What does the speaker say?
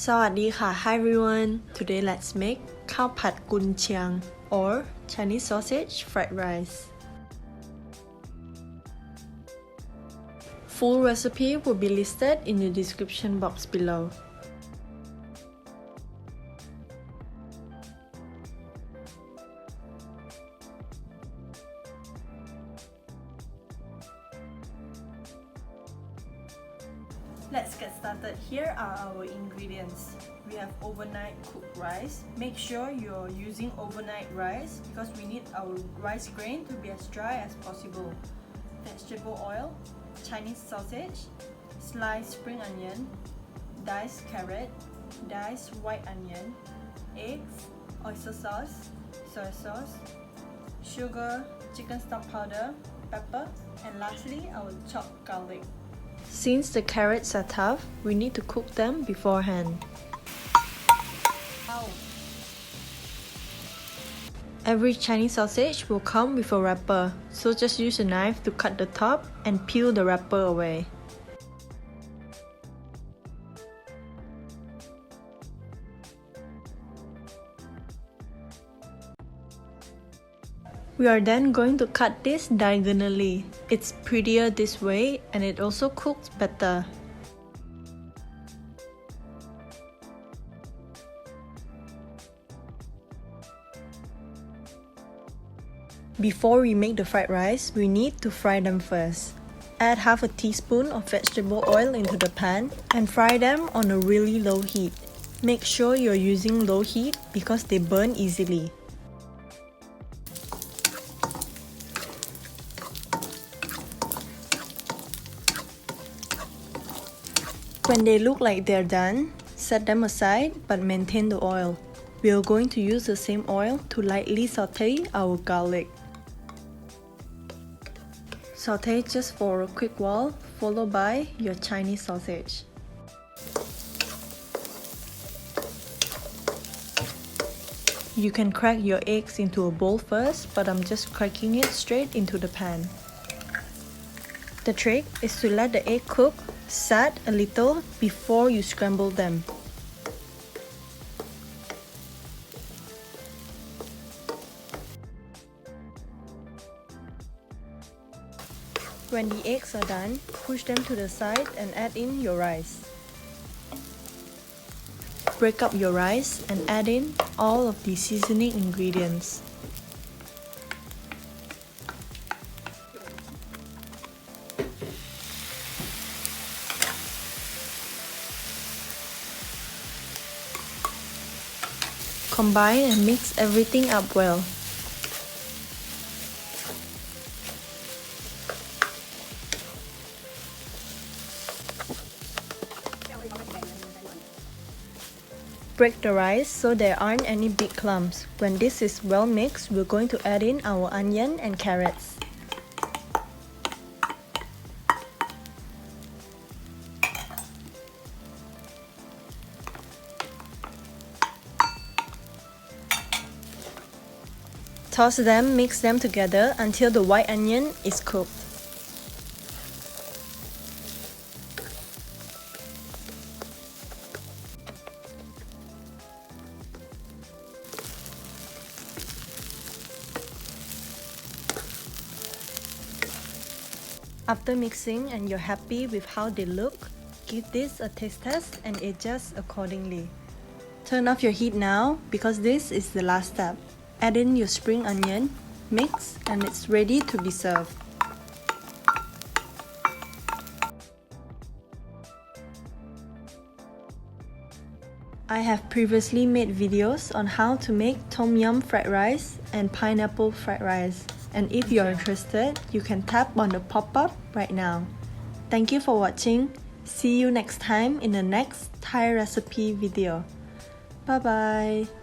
สวัสดีค่ะ Hi everyone. Today let's make Khao Pad Kun Chiang or Chinese sausage fried rice. Full recipe will be listed in the description box below. Let's get started. Here are our ingredients. We have overnight cooked rice. Make sure you're using overnight rice because we need our rice grain to be as dry as possible. Vegetable oil, Chinese sausage, sliced spring onion, diced carrot, diced white onion, eggs, oyster sauce, soy sauce, sugar, chicken stock powder, pepper, and lastly our chopped garlic. Since the carrots are tough, we need to cook them beforehand. Every Chinese sausage will come with a wrapper, so just use a knife to cut the top and peel the wrapper away. We are then going to cut this diagonally. It's prettier this way and it also cooks better. Before we make the fried rice, we need to fry them first. Add half a teaspoon of vegetable oil into the pan and fry them on a really low heat. Make sure you're using low heat because they burn easily. When they look like they're done, set them aside but maintain the oil. We are going to use the same oil to lightly saute our garlic. Saute just for a quick while, followed by your Chinese sausage. You can crack your eggs into a bowl first, but I'm just cracking it straight into the pan. The trick is to let the egg cook set a little before you scramble them. When the eggs are done, push them to the side and add in your rice. Break up your rice and add in all of the seasoning ingredients. Combine and mix everything up well. Break the rice so there aren't any big clumps. When this is well mixed, we're going to add in our onion and carrots. Toss them, mix them together until the white onion is cooked. After mixing and you're happy with how they look, give this a taste test and adjust accordingly. Turn off your heat now because this is the last step. Add in your spring onion, mix, and it's ready to be served. I have previously made videos on how to make tom yum fried rice and pineapple fried rice. And if you're interested, you can tap on the pop-up right now. Thank you for watching. See you next time in the next Thai recipe video. Bye bye.